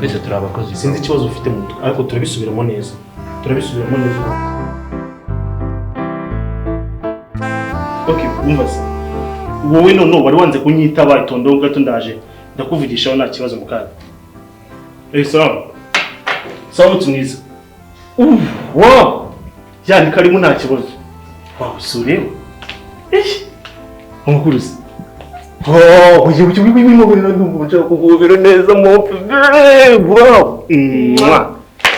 twese turabakozi sinzi ikibazo ufite mu mutwe ariko turabisubiramo neza okay umvaze wowe none wari wanze kunyitaba itondo gato ndaje ndakuvugishaho nta kibazo mukara sawa tuniza wow yani karimo nta kibazo wow sureba umukuruzi uyu wimubona ndumva kugubera neza mo wow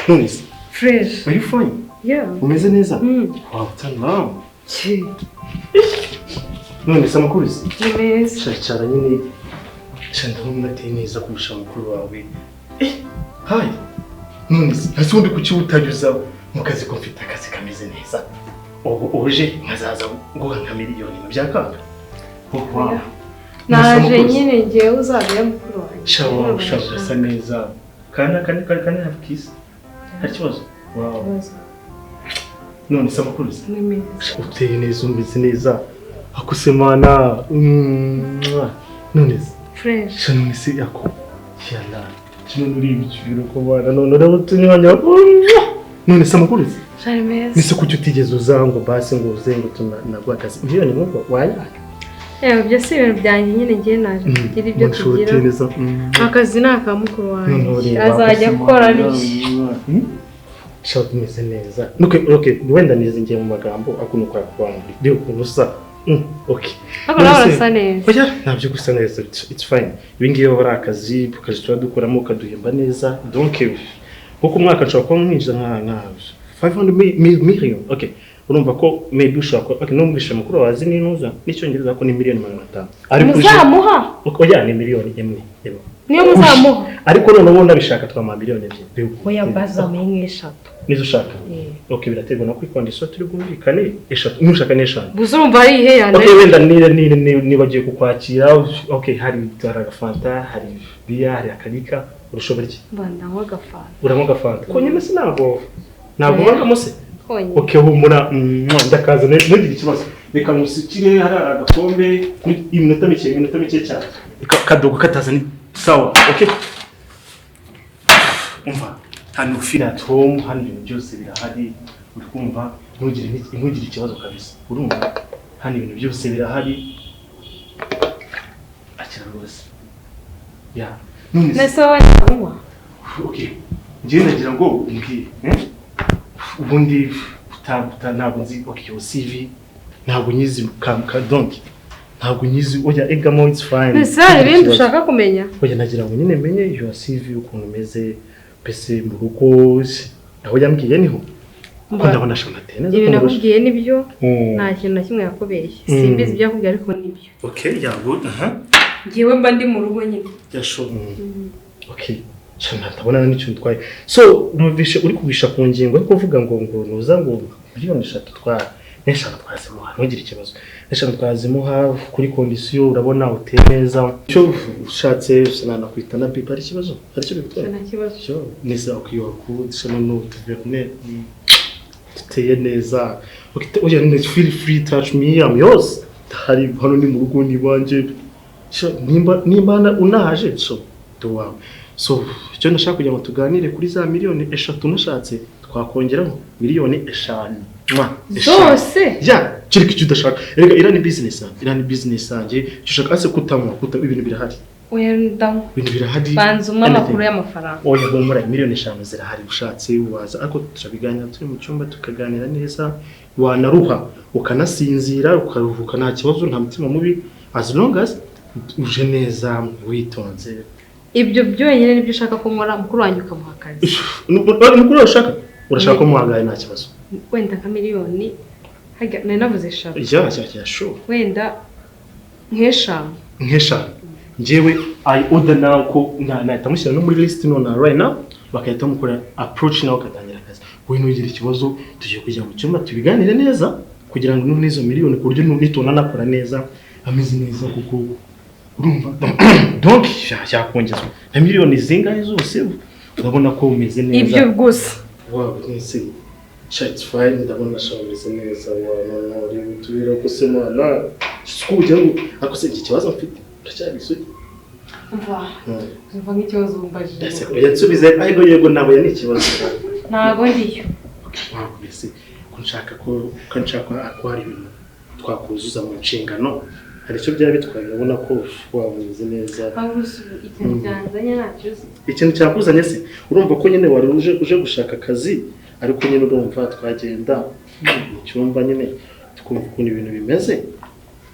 Nonese fresh are you fine umeze neza wow tana Nonese amukuruzi neza cyara nyine ndabona ateye neza kurusha mukuru wawe hi Nonese asundi kuki utajyuza mu kazi ko mfite akazi kameze neza uje nkazaza guhanga miliyoni byakanga wow naje nyine ngiye uzabira mukuru wanjye shawa asa neza kana have kiss hari kibazo wow Nonese amukuruzi uteye neza umeze neza akusemana Nonese fresh Nonese yako yalla kino nuri ibiciro ko bana none urabutunyanya Nonese amukuruzi Charmez nise kuki utigeze uzango basi ngo uzengo tunagwa akazi uhiyo ni muko wayaka byo si ibintu byanjye nyine ngiye naje kugira ibyo tugira akazi naka mukuru wanjye azajya akora n'iki shaka umeze neza okay wenda nize ngiye mu magambo akunuka kwambura byo kunusa okay arasa neza oya ntabyo gusa neza it's fine ibingiye bari akazi tukadukuramo kaduhemba neza donc kuko umwaka nshobora kuba mwinjiza nka 500 million okay urumva ko maybe ushaka okay numvisha mukuru wazi ninuza n'icyongereza ko ni miliyoni 500 ariko muzamuha oya ni miliyoni imwe niyo muzamuha ariko none ubundi abishaka twa miliyoni ebyiri oya baza menye eshatu nizo ushaka okay birategwa no kwikondisha turi bumvikane eshatu nushaka n'eshanu buzurumva ari ihe yana okay wenda niba bagiye kukwakira okay hari agafanta hari biya hari akarika urushobora iki mbandanywa agafanta uramo agafanta ko nyine sinabo bagamo se okay humura ndakaza n'indi kibazo reka musikire hari agakombe iminota mike cyane kadogo kataza ni sawa okay umva hano feel at home hano ibintu byose birahari uri kumva ntugire ikibazo kabisa urumva hano ibintu byose birahari akira rwose nese wanywa okay ngiye nagira ngo umbwire ubundi ntabwo nzi okay CV ntabwo nyizi donc ntabwo nyizi oya egamo it's fine nese ibindi ushaka kumenya oya nagira ngo nyine menye your CV ukuntu umeze pese mu rugo aho yambwiye niho ndabona shona tene ibintu nakubwiye nibyo nta kintu na kimwe yakubereye simbizi ibyo yakubwiye ariko nibyo okay good ngiwe mba ndi mu rugo nyine yasho okay shona ndabona n'icyo ntwaye so numvishe uri kubisha ku ngingo ariko uvuga ngo nuza ngo miliyoni 3 eshanu twazimuha ntugire ikibazo eshanu twazimuha kuri kondisiyo urabona uteye neza cyo ushatse sinana kwita na bipa ari kibazo ari cyo bitwara nta kibazo cyo neza ukiyo kudishana no tuverne tuteye neza oya ni feel free touch me I'm yours hari hano ni mu rugo nibanje nimba unaje so tuwa so cyo ndashaka kujya mu tuganire kuri za miliyoni 3 nashatse twakongeraho miliyoni 5 zose kiriko icyo udashaka rega irani business yanjye ushaka ase kutamwa ibintu birahari oya ndamu ibintu birahari banzuma amakuru y'amafaranga oya bomora miliyoni 5 zirahari ushatse ubaza ariko turabiganira turi mu cyumba tukaganira neza wanaruha ukanasinzira ukaruhuka nta kibazo nta mutima mubi as long as uje neza witonze ibyo byonyine nibyo ushaka ko nkora mukuru wanjye ukamuha akazi mukuru urashaka ko muhagaye nta kibazo wenda ka miliyoni haga navuze eshatu ya sure wenda nk'eshanu njyewe I order now ko nahita mushyira no muri list none right now bakahita mukora approach nawe katangira akazi we ntugire ikibazo tugiye kujya mu cyumba tubiganire neza kugira ngo n'izo miliyoni ku buryo nitona nakora neza ameze neza kuko urumva donc yakongezwa na miliyoni zingahe zose urabona ko umeze neza ibyo gusa wow nese It's fine, ndabona shawurize neza wana uri utubira ko se mwana sikujya akose iki kibazo mfite ndacyabisuye umva nk'ikibazo umbajije ese ko yansubize ariko yego nabo ni ikibazo ntago ndiyo mwakubise ko nshaka akwari ibintu twakuzuza mu nshingano hari icyo byaba bitwaye urabona ko wabuze neza ikintu cyanzanye nacyo ikintu cyakuzanye se urumva ko nyine wari uje gushaka akazi ariko nyine urumva twagenda mu cyumba nyine tukumva ukuntu ibintu bimeze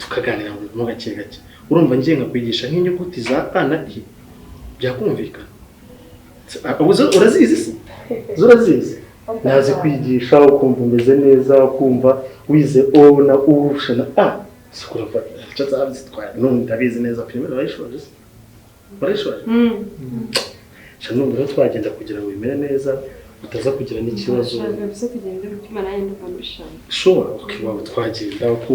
tukaganira mu gake gake urumva ngiye nkakwigisha nk'inyuguti za A na I byakumvikana urazizi se urazizi nazi kwigisha ukumva umeze neza ukumva wize O na U na A sikurava icyo zabitwaye none ndabizi neza primero bayishoje cyane rero twagenda kugira ngo bimere neza utaza kugira n'ikibazo sure okay waba twagenda uko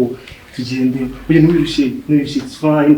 tugende uyu n'urushi it's fine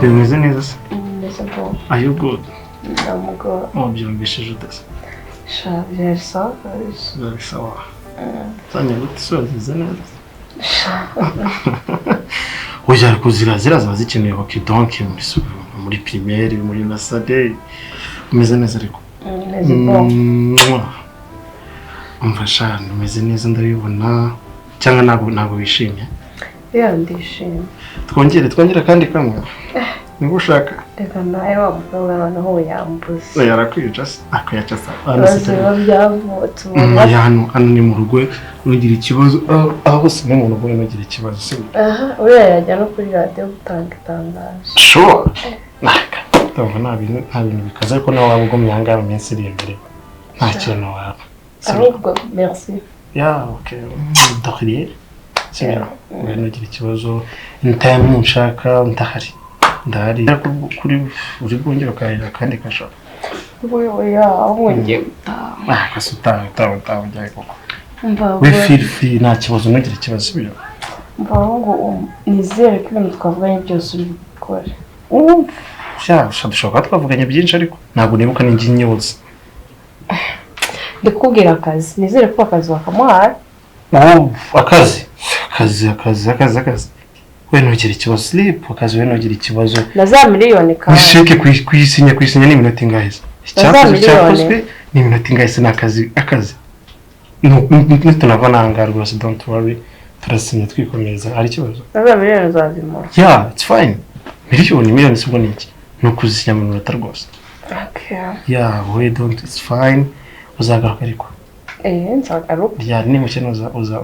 Bimeze neza se? Neza bo. Are you good? I'm good. Byumvishije udasa. Very sawa. Very sawa. Tanya gutsozize neza. Oya ariko ziraza zikeneye hockey donc muri primaire muri nasade. Umeze neza ariko. Neza bo. Umva shana umeze neza ndabibona cyangwa ntabwo wishimye. Ndishimye. Twongere kandi kamwe. Niba ushaka. Reka nawe wamubwira noneho yambuze. Yarakwica se akayaca sa. Hano ni mu rugo nugira ikibazo aho se mu rugo nugira ikibazo se. Uriya yajya no kuri radio gutanga itangazo. Sure. Nta bintu bikaze ariko nawe waba ugomye hanga mu minsi iri imbere. Nta kintu waba. Ahubwo merci. Okay. Ndakiriye. Sibyo. Nugira ikibazo time nshaka ndahari kuri uri bwongera kayira kandi kashaka oya aho ngiye gutaha kasuta ujyaye koko we feel free nta kibazo nugira ikibazo sibyo ngo nizere ko ibintu twavuganye byose uri gukora dushobora twavuganye byinshi ariko ntabwo nibuka n'ingi nyose ndikubwira akazi nizere ko akazi wakamuhaye akazi we nugira ikibazo sleep akazi we nugira ikibazo na za miliyoni kandi nisheke kwisinya ni minota ingahe cyakozwe ni minota ingahe se akazi tunava nanga rwose don't worry turasinya twikomeza ari kibazo za miliyoni zazimo it's fine miliyoni sibwo niki no kuzinya mu minota rwose we don't it's fine uzagaruka ariko nzagaruka ni mukene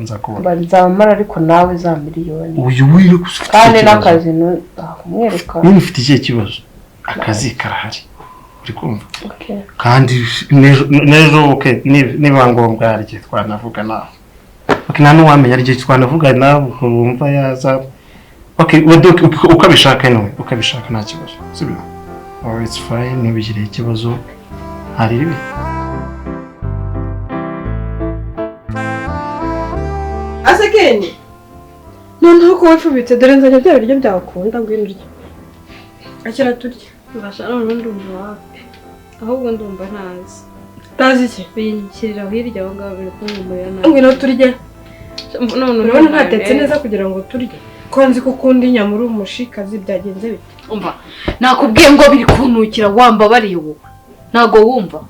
uzakubona nzamara ariko nawe za miliyoni uyu wire kandi n'akazi umwereka niba ufite ikihe kibazo akazi karahari uri kumva kandi nejo niba ngombwa hari igihe twanavuga nawe nta n'uwamenya ari igihe twanavuga nawe urumva yaza ukabishaka nta kibazo sibyo it's fine ntibigire ikibazo hari ibi Kenia noneho ko wifubitse dore nzanye bya biryo byakunda ngwino urya akira turya mbasha none ndumva wapi ahubwo ndumva ntazi iki binshyirira hirya aho ngaho biri kumumurira nabi ngwino turye none ntatetse neza kugira ngo turye ko nzi ko ukunda inyama uri umushikazi byagenze bite umva nakubwiye ngo biri kuntukira wamba bariye wowe ntago wumva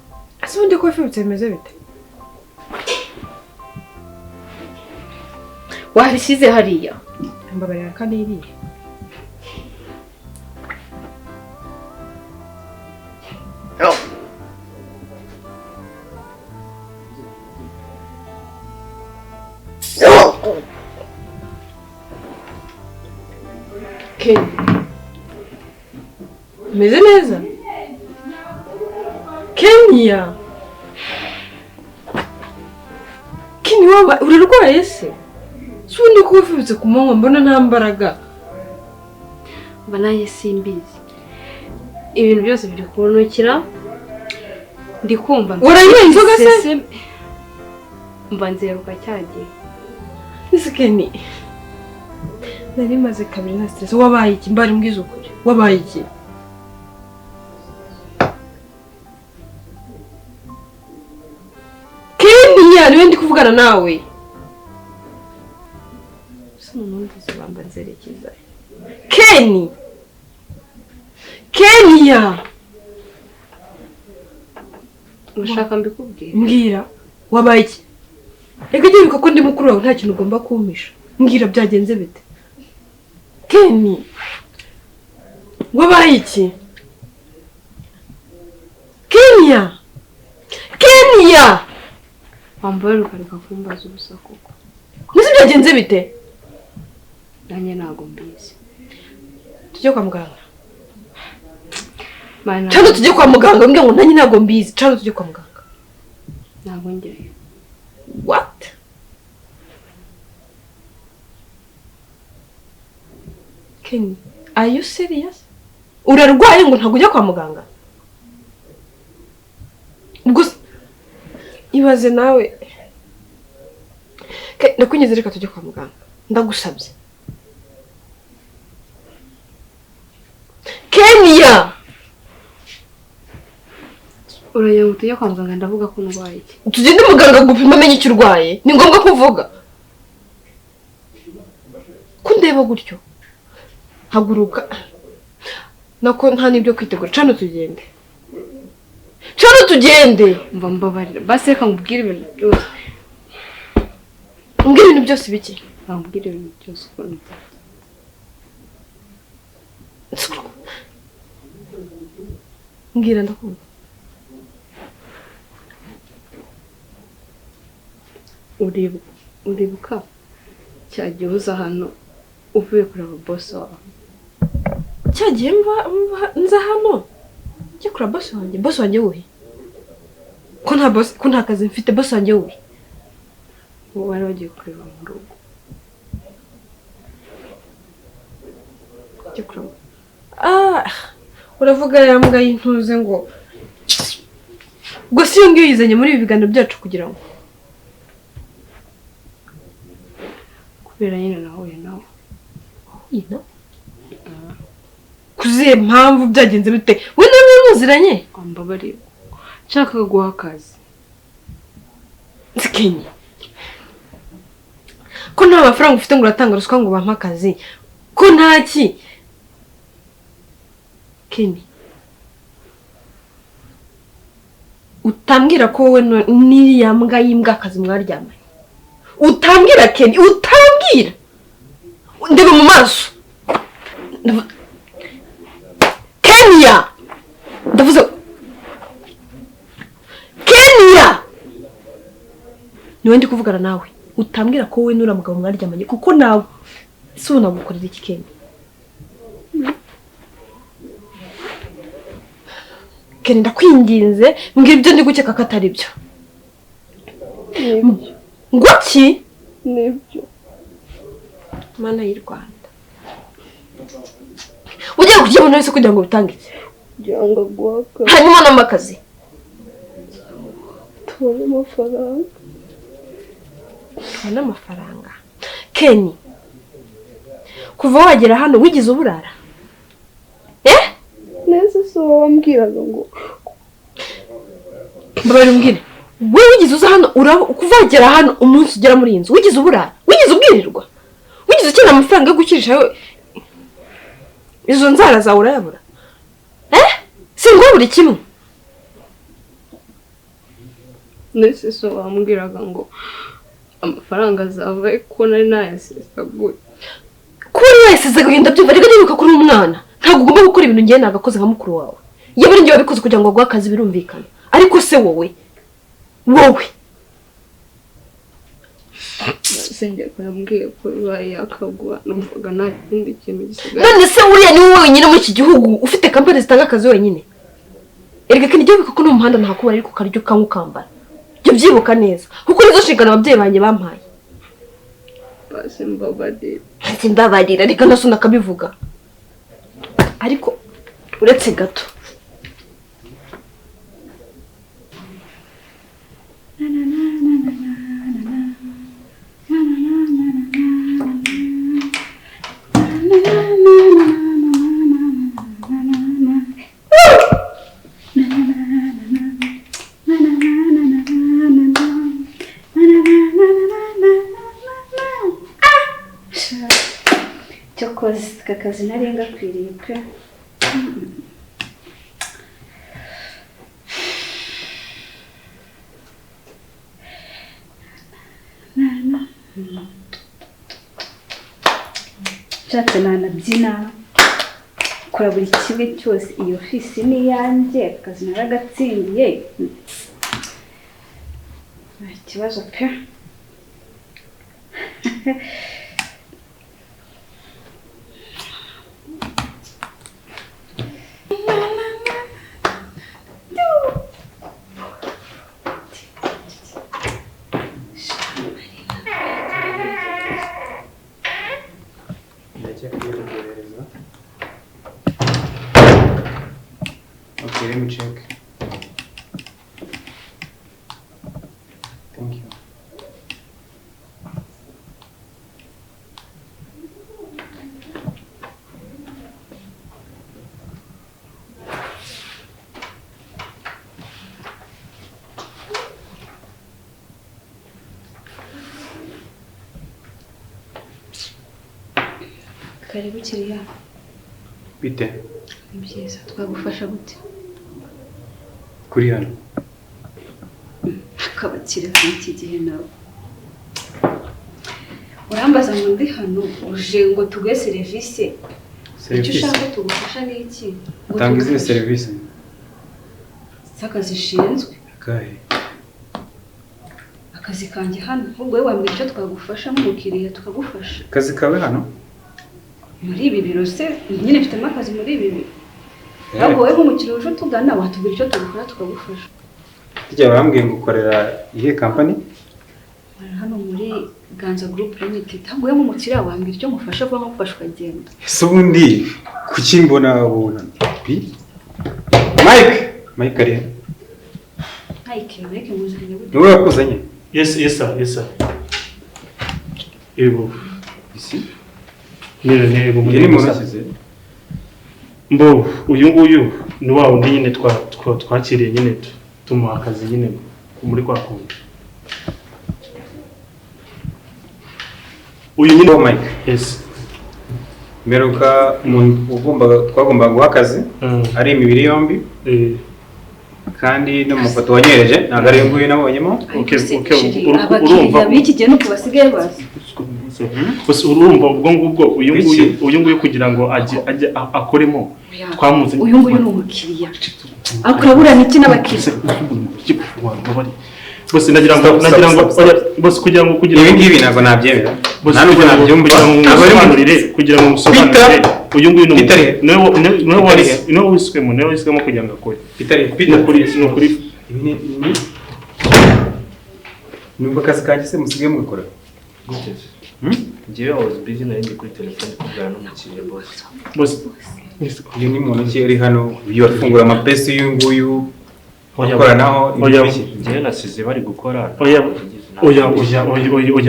ase undi ko wifubitse bimeze bite wabishyize hariya mbabarira kandi iriye Kenya umeze neza Kenya waba urarwaye se si undi kuba ufibutse ku manywa mbona nta mbaraga mba nanjye simbizi ibintu byose biri kunukira ndi kumva uranywa inzoga se mba nzeruka cyagiye ese Kenya nari maze kabiri na stress wabaye iki mbari mbwiza ukuri wabaye iki Kenya niwe ndi kuvugana nawe sinumvise bamba nzerekeza Kenya ushaka mbikubwira mbwira wabaye iki reka giruka ko ndi mukuru wawe nta kintu ugomba kumpisha mbwira byagenze bite Kenya wabaye iki Kenya wambaye ukareka kumbaza ubusa koko nzi byagenze bite nanjye ntago mbizi tujye kwa muganga mana cyangwa tujye kwa muganga mbwira ngo nanjye ntago mbizi cyangwa tujye kwa muganga ntago ngereyo what Kenya are you serious urarwaye ngo ntago ujya kwa muganga gusa ibaze nawe ndakunyeze reka tujye kwa muganga ndagusabye Kenya urajya ngo tujye kwa muganga ndavuga ko ndwaye iki tugende muganga gupima amenye icyo urwaye ni ngombwa kuvuga kundeba gutyo haguruka nako nta nibyo kwitegura cano tugende mva mbabarira basi reka nkubwire ibintu byose mbwira ibintu byose biki nkubwire ibintu byose ukuntu mbwira ndakumva uribuka cyagiye uza hano uvuye kureba boss wawe cyagiye nza hano njye kureba boss wanjye wuhe ko nta kazi mfite boss wanjye wuhe wari wagiye kureba mu rugo uravuga ya mbwa y'intuze ngo gusa iyo ngiyo yizanye muri ibi biganiro byacu kugira ngo kubera nyine nahuye nawe kuziye mpamvu byagenze bite we nawe muziranye ambabarira nshaka guha akazi Kenya ko nta mafaranga ufite ngo uratanga ruswa ngo bampe akazi ko ntaki Kenya utambwira ko wowe n'iriya mbwa y'imbwakazi mwaryamanye utambwira Kenya utambwira ndeba mu maso Kenya ndavuze Kenya niwe ndi kuvugana nawe utambwira ko wowe n'uriya mugabo mwaryamanye kuko nawe si unagukorera iki Kenya Kenya ndakwinginze mbwira ibyo ndi gukeka ko atari byo ngo ki nibyo mana y'u Rwanda ugiye kurya umuntu wese kugira ngo bitange byanga guhaka hanyuma n'amakazi tubona amafaranga Kenya kuva wagera hano wigize uburara neza so wambwiraga ngo mbabare umbwire we wigize uza hano kuva wagera hano umunsi ugera muri iyi nzu wigize uburara wigize ubwirirwa wigize ukeneye amafaranga yo gukirisha izo nzara zawe urayabura si ngo buri kimwe nese so wambwiraga ngo amafaranga azava ko nari nayasesaguye kuri wese zagenda byumva reka nibuka kuri umwana ntabwo ugomba gukora ibintu ngiye nagakoze nka mukuru wawe iyo bari ngiye wabikoze kugira ngo baguhe akazi birumvikana ariko se wowe usengera ko yambwiye ko bibaye yakagwa numvaga nta kindi kintu gisigaye. None se uriya ni wowe wenyine muri iki gihugu ufite kampani zitanga akazi wenyine? Erega kindi gihugu kuko no mu muhanda ntakubara ariko karyo kangu kambara. Ibyo byibuka neza. Kuko nizo nshingano ababyeyi banjye bampaye. Basi mbabarira. Simbabarira ariko naso ndakabivuga. Ariko uretse gato. Cyokoze Akazi nari ngakwiriye pe. Nshatse nanabyina kora buri kimwe cyose, iyo ofisi ni yanjye, Akazi naragatsindiye. Nta kibazo pe. Okay, let me check. Thank you. Karibu kiriya. Bite? Ni byiza, twagufasha gute? Kuri hano. Akabakira iki gihe nawe. Urambaza ngo ndi hano uje ngo tuguhe serivisi. Icyo ushaka tugufasha ni iki? Tanga izi serivisi. Akazi ishinzwe. Akahe. Akazi kanjye hano. Ubwo wewe wambwira icyo twagufasha nk'umukiriya tukagufasha. Akazi kawe hano? Muri ibi biro se nyine mfitemo akazi muri ibi biro. Ntabwo wewe nk'umukiriya uje tugana watubwira icyo tugukora tukagufasha. Tujya bambwiye ngo ukorera ihe company? Hano muri Ganza Group Limited. Ntabwo wewe nk'umukiriya wambwira icyo ngufasha vuba nk'ufasha ukagenda. Ese ubundi kuki mbona ubona? Mike ari. Mike muzanye gute? Niwe wakuzanye? Yes sir. Ego. Isi? Nego Yari mu nashyize. Mbo uyu nguyu ni wa undi nyine twakiriye nyine tumuha akazi nyine muri kwa kundi. Uyu nyine Mike. Yes. Meruka twagombaga guha akazi ari imibiri yombi. Kandi no mu foto wanyereje ntabwo ari nguyu nabonyemo. Urumva biki gihe no kubasigaye bazi. Gusa urumva ubwo ngubwo uyu nguyu kugira ngo ajye akoremo twamuzanye. Uyu nguyu ni umukiriya. Akurabura niki n'abakiriya. Bose nagira ngo bose kugira ngo ibi ngibi ntabwo nabyemera. Bose kugira ngo kugira ngo musobanurire uyu nguyu niwe wiswemo kugira ngo akore. Peter kuri nubwo akazi kanjye se musigaye mugakora. Njyewe was busy ndi kuri telefone kuvugana n'umukiriya boss. Uyu ni muntu ki ari hano yafungura amapesi y'uyu nguyu gukoranaho njyewe nasize bari gukora. Oya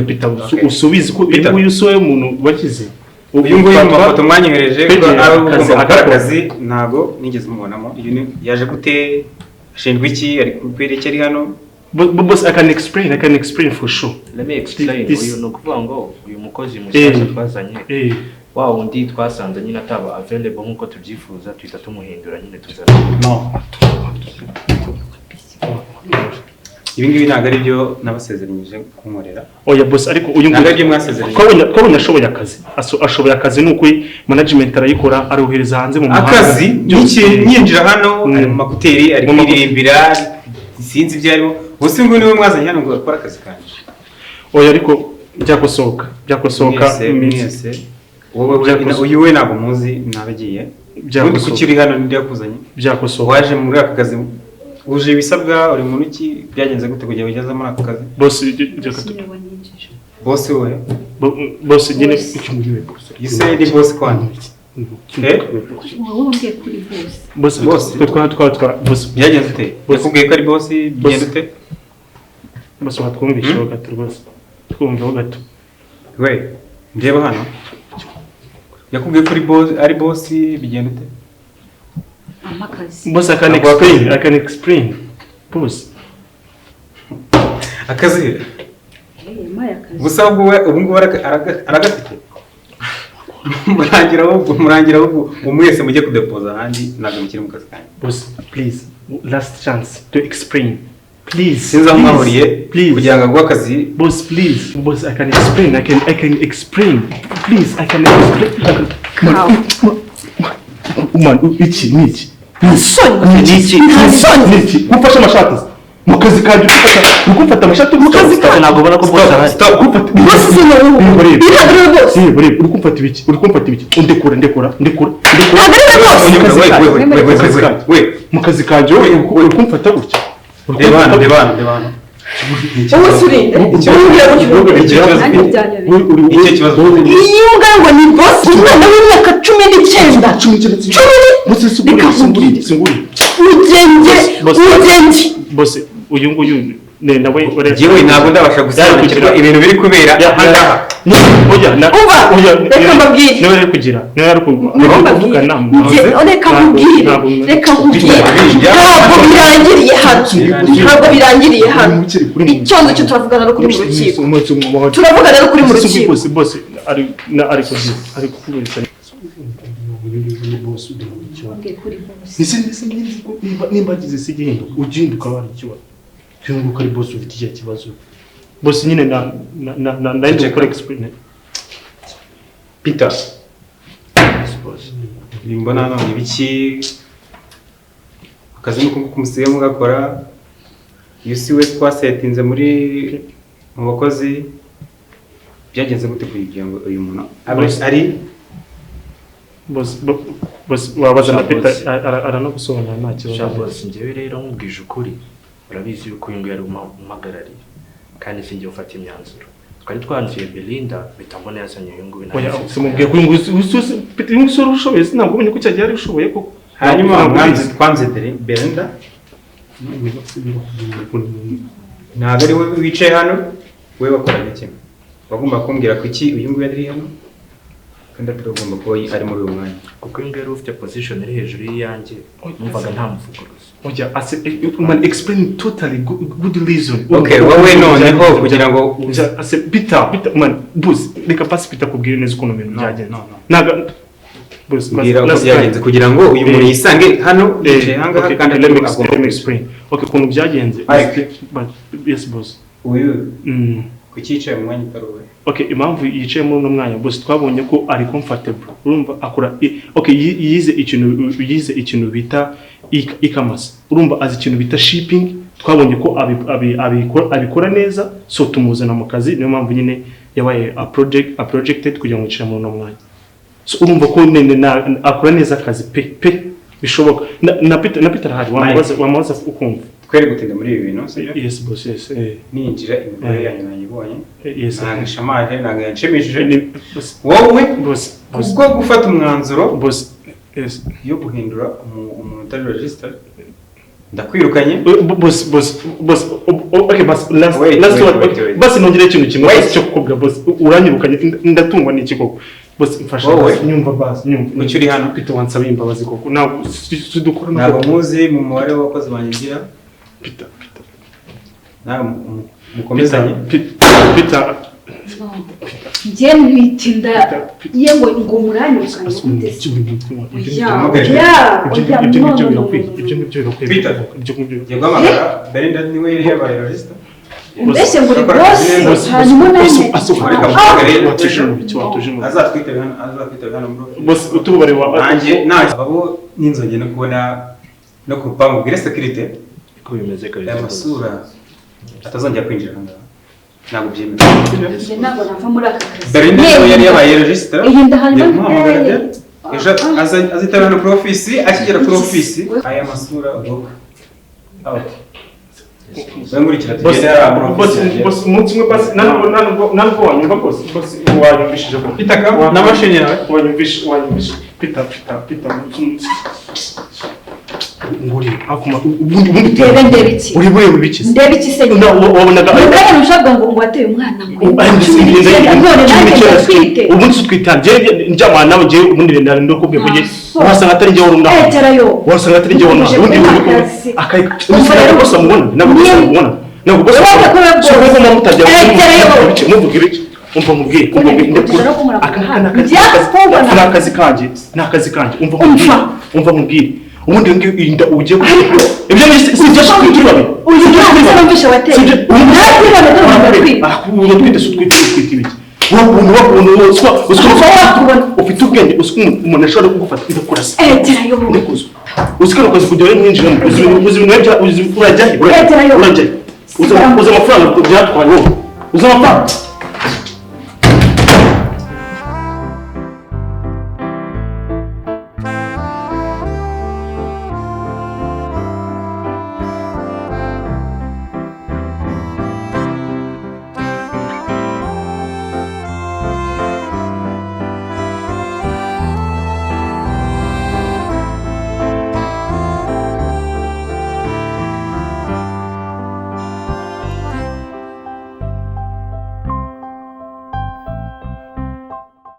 Peter usubize ko uyu nguyu soye umuntu wakize. Uyu nguyu mu mafoto mwanyohereje akora akazi ntago nigeze mubonamo. Yaje gute ashinzwe iki ari kwerekera ari hano? Boss, I can explain for sure. Let me explain. Uyu no kuvuga ngo uyu mukozi mushyashya twazanye. Wa undi twasanze nyine ataba available nkuko tubyifuza twita tumuhindura nyine tuzana. No. Ibi ngibi ntabwo ari byo nabasezeranyije kunkorera. Oya boss, ariko uyu ntabwo ari byo mwasezeranyije. Twabonye ashoboye akazi. Ashoboye akazi nuko management arayikora arohereza hanze mu mahanga. Akazi nyinjira hano ari mu makuteri ari kwiririmbira sinzi ibyo arimo. Bose ngo niwe mwazanye hano ngo akora akazi kanje. Oya ariko byakosoka mwese wowe uyu we ntabwo muzi nabagiye ubundi kukiri hano ndi yakuzanye byakosoka waje muri aka kazi uje ibisabwa uri muntu ki byagenze gute kugira ugeze muri aka kazi boss we boss nyine icyumuriwe boss you said the boss kwani wowe ugiye kuri boss boss byagenze ute yakubwiye ko ari boss bigenda ute boss watwumvisha gato rwose twumvaho gato we ndeba hano yakubwiye ko ari boss bigenda ute amakazi boss I can explain boss akazi yamaye akazi gusa ubu ngubu aragafite murangira ahubwo umwese mujye kudepoza ahandi ntabwo mukiri mu kazi kanyu boss please last chance to explain please sinzi aho mwahuriye kugira ngo aguhe akazi boss please boss I can explain please I can explain man iki gufasha amashati mu kazi kanjye gufata amashati mu kazi kanjye ntabwo ubona ko boss ahari uri kumfata ibiki ndekura mu kazi kanjye uri kumfata gutya Debana. Ubu surinde. Icyo kibazo. Iyo ngo ni boss umwana w'imyaka 19. Ugenge. Boss uyu nguyu nawe yewe ntabwo ndabasha gusobanukirwa ibintu biri kubera ahangaha. Reka mbabwire. Niwe ari kugira. Niwe ari kuvuga nama. Reka mbabwire. Ntabwo birangiriye hano. Icyondo cyo turavugana no kuri mu rukiko. Turavugana no kuri mu rukiko. Boss ari kuvuga nimba agize se igihinduka ugihinduka wari ikibazo cyunguka ari boss ufite iki kibazo boss nyine na gukora explain Peter mbona none ibiki akazi nuko kumusiga mugakora yusi we twasetinze muri mu bakozi byagenze gute kugira ngo uyu muntu ari boss wabaza na Peter arano gusobanura nta kibazo boss ngewe rero nkubwije ukuri urabizi yuko uyu nguyu ari umuhagarariye kandi singiye ufata imyanzuro twari twanzuye Belinda bitambona yazanye uyu nguyu oya simubwiye ko uyu nguyu ushoboye ntabwo umenye ko cyagiye ari ushoboye koko hanyuma twanze Belinda ntabwo ari we wicaye hano we wakoraga iki bagomba kumbwira ko iki uyu nguyu ari hano kandi atagomba kuba ari muri uyu mwanya kuko uyu nguyu ufite position iri hejuru y'iyanjye numvaga nta muvuguruzo oya man explain totally good reason okay wowe noneho kugira ngo Peter man boss reka pass Peter kubwira neza ukuntu ibintu byagenze naga boss byagenze kugira ngo uyu muntu yisange hano hanga kandi let me explain okay ukuntu byagenze yes boss uyu kukicaye mu mwanya utaruwe okay impamvu yicaye muri uno mwanya boss twabonye ko ari comfortable urumva akora okay yize ikintu bita e-commerce urumva azi ikintu bita shipping twabonye ko abikora neza so tumuzana mu kazi niyo mpamvu nyine yabaye a projected kugira ngo yicaye muri uno mwanya so urumva ko akora neza akazi pe bishoboka na Peter hari wamabaza ukumva twere gutinda muri ibi bintu sibyo yes boss yes ninjira imibare yanyu nayibonye yes nagashamaje naganshimishije wowe boss ubwo gufata umwanzuro boss yes yo guhindura umuntu utari register ndakwirukanye boss okay bas nongere ikintu kimwe cyo kukubwa boss uranyirukanye ndatungwa n'iki koko boss mfasha nyumva bas nyumva ucyuri hano Peter wansaba imbabazi koko ntabwo tudukora ntabwo muzi mu mubare w'abakozi banyigira Peter mukomezanye Peter njye nwitinda yewe ngo muranyukanye Belinda niwe yabaye register mbese ngo boss hanyuma nanjye azatwite hano boss utubare wa nanjye abo ninzonge no kubona no ku rupangu bwire security ko bimeze kabisa amasura atazongera kwinjira hano ntabwo byemewe. Njye ntabwo nava muri aka kazi. Dore niyo yari yabaye registre. Iyi nda hanyuma ejo azitabana kuri ofisi akigera kuri ofisi aya masura udoka. Bangurikira tugeze boss umunsi umwe basi ntabwo wanyumva boss wanyumvishije ko itaka n'amashini yawe wanyumvishe pita nguri akuma ubundi ndebe iki uri bwe biki ndebe iki se wabonaga umwana ushabwa ngo wateye umwana ngo ubundi twitanje njyama nawe je ubundi renda ndokubwe kuje wasanga atari njye worunda wasanga atari njye worunda ubundi akayi usanga bose mubona nabo bose mubona nabo bose so ko mutagira muvuga ibiki umva mubwiye akazi kanje umva mubwiye ubundi ngiyo uje ibyo si byo twitiri babe uyu mwana n'umvisha wateye ubu twite ibiki wabuntu ufite ubwenge umuntu ashobora kugufata igakurasa usikana ukazi kujya mwinjira uzi urajya uza amafaranga byatwaye uza amafaranga